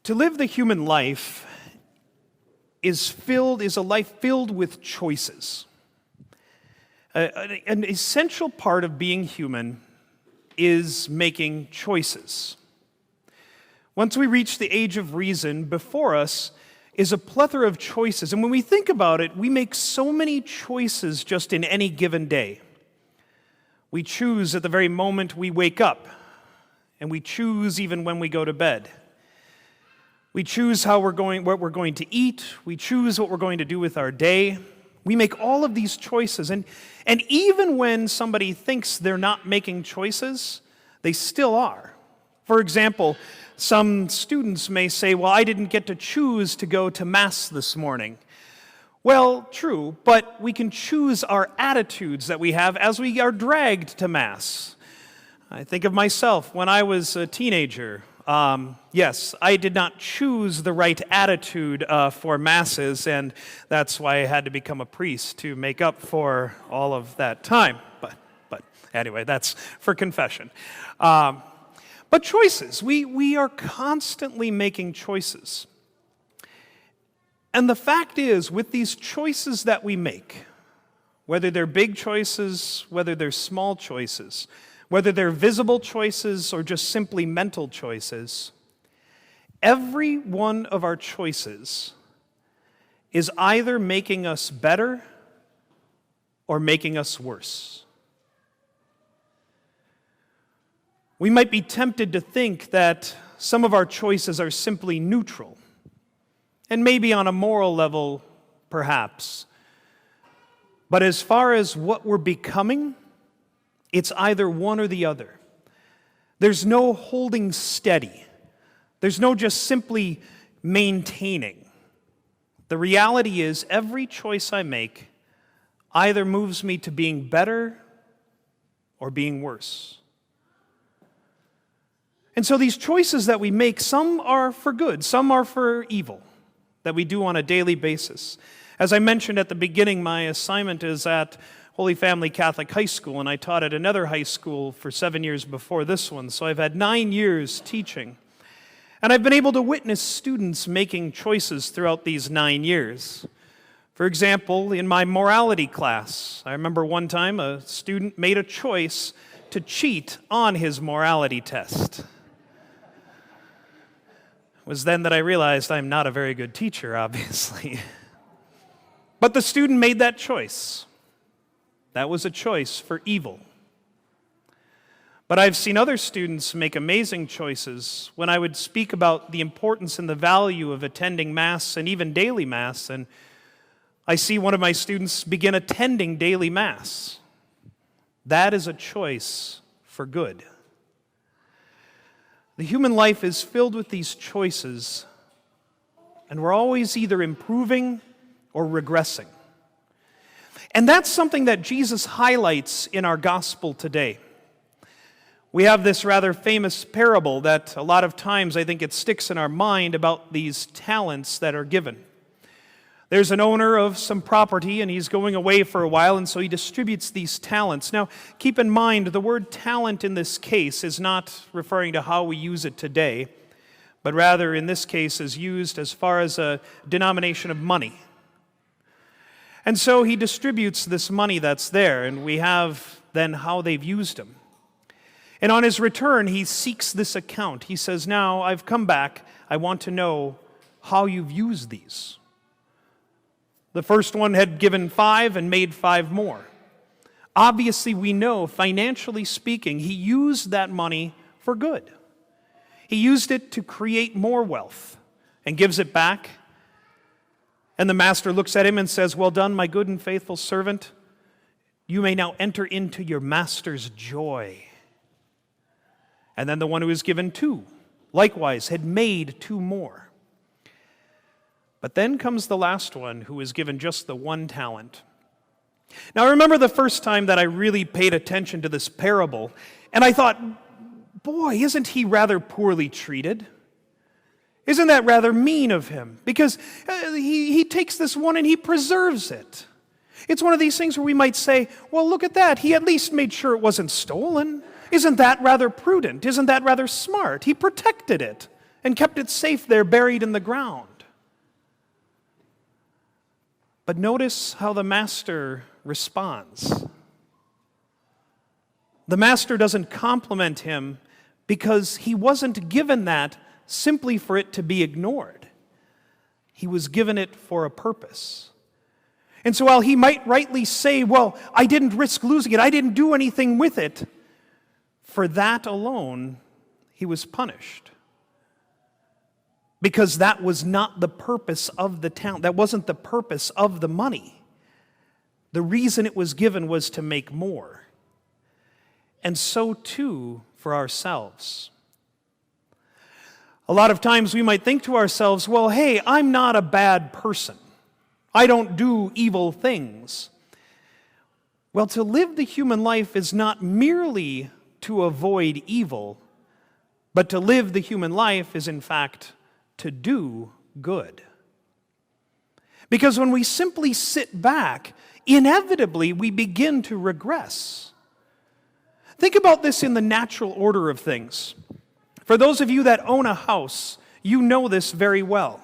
To live the human life is a life filled with choices. An essential part of being human is making choices. Once we reach the age of reason, before us is a plethora of choices. And when we think about it, we make so many choices just in any given day. We choose at the very moment we wake up, and we choose even when we go to bed. We choose what we're going to eat. We choose what we're going to do with our day. We make all of these choices. And even when somebody thinks they're not making choices, they still are. For example, some students may say, well, I didn't get to choose to go to Mass this morning. Well, true, but we can choose our attitudes that we have as we are dragged to Mass. I think of myself when I was a teenager. Yes, I did not choose the right attitude for Masses, and that's why I had to become a priest to make up for all of that time. But anyway, that's for confession. But choices, we are constantly making choices. And the fact is, with these choices that we make, whether they're big choices, whether they're small choices, whether they're visible choices or just simply mental choices, every one of our choices is either making us better or making us worse. We might be tempted to think that some of our choices are simply neutral, and maybe on a moral level, perhaps. But as far as what we're becoming, it's either one or the other. There's no holding steady. There's no just simply maintaining. The reality is every choice I make either moves me to being better or being worse. And so these choices that we make, some are for good, some are for evil, that we do on a daily basis. As I mentioned at the beginning, my assignment is at Holy Family Catholic High School, and I taught at another high school for 7 years before this one, so I've had 9 years teaching. And I've been able to witness students making choices throughout these 9 years. For example, in my morality class, I remember one time a student made a choice to cheat on his morality test. It was then that I realized I'm not a very good teacher, obviously. But the student made that choice. That was a choice for evil. But I've seen other students make amazing choices when I would speak about the importance and the value of attending Mass and even daily Mass, and I see one of my students begin attending daily Mass. That is a choice for good. The human life is filled with these choices, and we're always either improving or regressing. And that's something that Jesus highlights in our gospel today. We have this rather famous parable that a lot of times I think it sticks in our mind about these talents that are given. There's an owner of some property, and he's going away for a while, and so he distributes these talents. Now, keep in mind, the word talent in this case is not referring to how we use it today, but rather in this case is used as far as a denomination of money. And so he distributes this money that's there, and we have then how they've used them. And on his return, he seeks this account. He says, now, I've come back. I want to know how you've used these. The first one had given 5 and made 5 more. Obviously, we know, financially speaking, he used that money for good. He used it to create more wealth and gives it back. And the master looks at him and says, well done, my good and faithful servant. You may now enter into your master's joy. And then the one who was given 2, likewise, had made 2 more. But then comes the last one who was given just the 1 talent. Now, I remember the first time that I really paid attention to this parable, and I thought, boy, isn't he rather poorly treated? Isn't that rather mean of him? Because he takes this one and he preserves it. It's one of these things where we might say, well, look at that. He at least made sure it wasn't stolen. Isn't that rather prudent? Isn't that rather smart? He protected it. and kept it safe there buried in the ground. But notice how the master responds. The master doesn't compliment him because he wasn't given that simply for it to be ignored. He was given it for a purpose. And so while he might rightly say, well, I didn't risk losing it, I didn't do anything with it, for that alone, he was punished. Because that was not the purpose of the talent. That wasn't the purpose of the money. The reason it was given was to make more. And so too for ourselves. A lot of times we might think to ourselves, well, hey, I'm not a bad person. I don't do evil things. Well, to live the human life is not merely to avoid evil, but to live the human life is in fact to do good. Because when we simply sit back, inevitably we begin to regress. Think about this in the natural order of things. For those of you that own a house, you know this very well.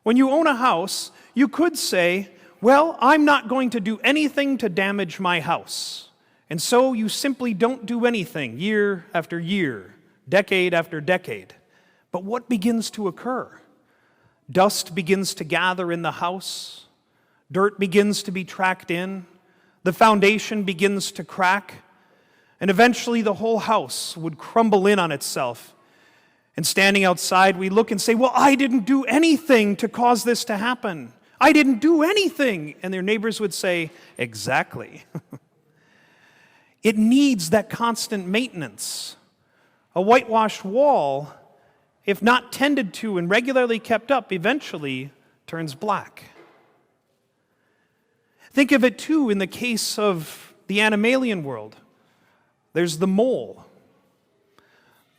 When you own a house, you could say, well, I'm not going to do anything to damage my house. And so you simply don't do anything year after year, decade after decade. But what begins to occur? Dust begins to gather in the house. Dirt begins to be tracked in. The foundation begins to crack. And eventually the whole house would crumble in on itself. And standing outside, we look and say, well, I didn't do anything to cause this to happen. I didn't do anything. And their neighbors would say, exactly. It needs that constant maintenance. A whitewashed wall, if not tended to and regularly kept up, eventually turns black. Think of it too in the case of the animalian world. There's the mole.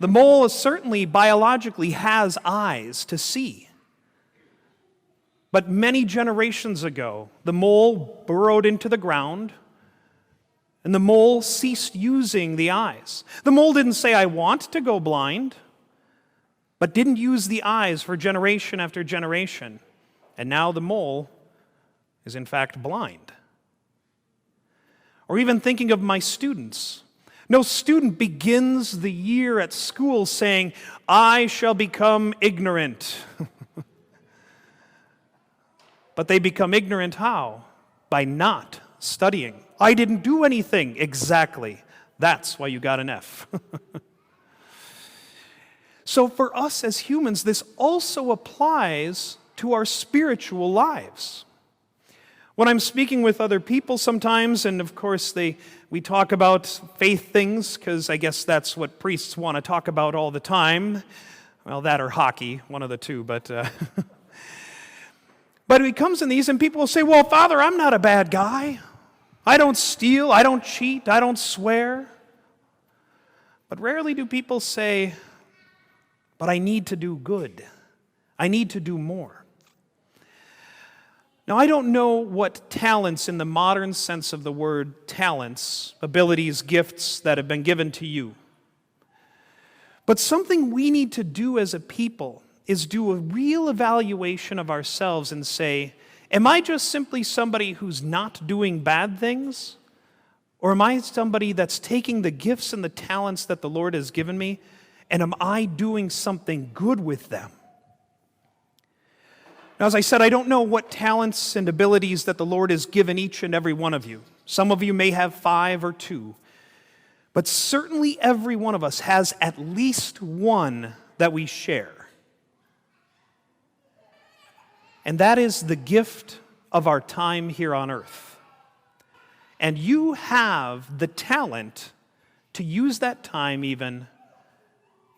The mole certainly biologically has eyes to see. But many generations ago, the mole burrowed into the ground, and the mole ceased using the eyes. The mole didn't say, I want to go blind, but didn't use the eyes for generation after generation. And now the mole is in fact blind. Or even thinking of my students. No student begins the year at school saying, I shall become ignorant. But they become ignorant how? By not studying. I didn't do anything. Exactly. That's why you got an F. So for us as humans, this also applies to our spiritual lives. When I'm speaking with other people sometimes, and of course we talk about faith things, because I guess that's what priests want to talk about all the time. Well, that or hockey, one of the two, but he comes in these and people will say, well, Father, I'm not a bad guy. I don't steal, I don't cheat, I don't swear. But rarely do people say, but I need to do good. I need to do more. Now, I don't know what talents in the modern sense of the word talents, abilities, gifts that have been given to you. But something we need to do as a people is do a real evaluation of ourselves and say, am I just simply somebody who's not doing bad things? Or am I somebody that's taking the gifts and the talents that the Lord has given me, and am I doing something good with them? Now, as I said, I don't know what talents and abilities that the Lord has given each and every one of you. Some of you may have 5 or 2. But certainly every one of us has at least one that we share. And that is the gift of our time here on earth. And you have the talent to use that time even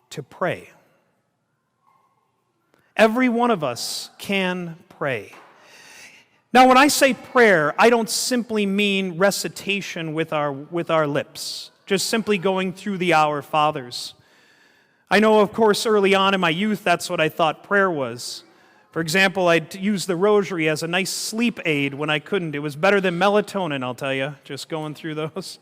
to pray. Every one of us can pray. Now, when I say prayer, I don't simply mean recitation with our lips, just simply going through the Our Fathers. I know, of course, early on in my youth, that's what I thought prayer was. For example, I'd use the rosary as a nice sleep aid when I couldn't. It was better than melatonin, I'll tell you, just going through those.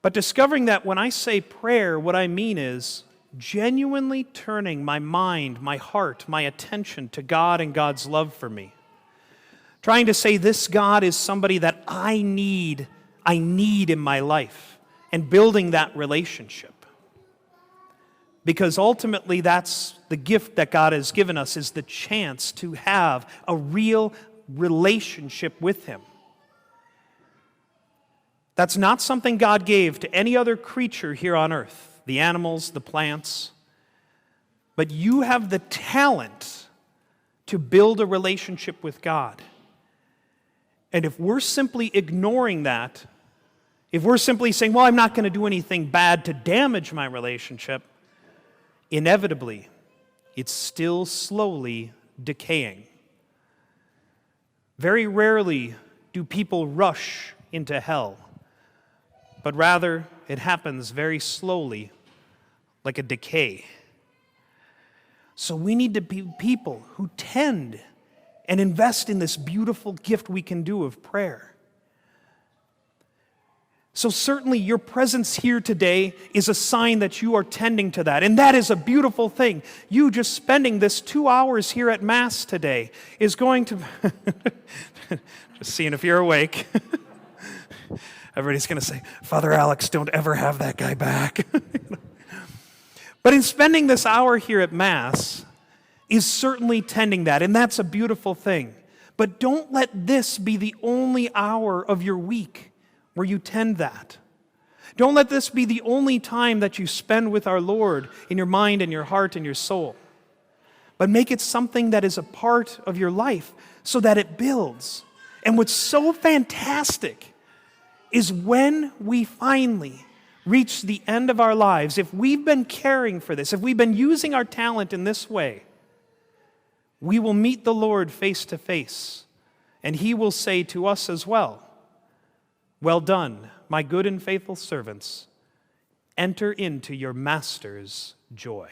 But discovering that when I say prayer, what I mean is genuinely turning my mind, my heart, my attention to God and God's love for me. Trying to say this God is somebody that I need in my life, and building that relationship. Because ultimately that's the gift that God has given us, is the chance to have a real relationship with Him. That's not something God gave to any other creature here on earth, the animals, the plants. But you have the talent to build a relationship with God. And if we're simply ignoring that, if we're simply saying, well, I'm not going to do anything bad to damage my relationship, inevitably, it's still slowly decaying. Very rarely do people rush into hell, but rather it happens very slowly, like a decay. So we need to be people who tend and invest in this beautiful gift we can do of prayer. So certainly your presence here today is a sign that you are tending to that, and that is a beautiful thing. You just spending this 2 hours here at Mass today is going to... Just seeing if you're awake. Everybody's going to say, Father Alex, don't ever have that guy back. But in spending this hour here at Mass is certainly tending that, and that's a beautiful thing. But don't let this be the only hour of your week where you tend that. Don't let this be the only time that you spend with our Lord in your mind and your heart and your soul. But make it something that is a part of your life so that it builds. And what's so fantastic is when we finally reach the end of our lives, if we've been caring for this, if we've been using our talent in this way, we will meet the Lord face to face, and He will say to us as well, well done, my good and faithful servants. Enter into your Master's joy.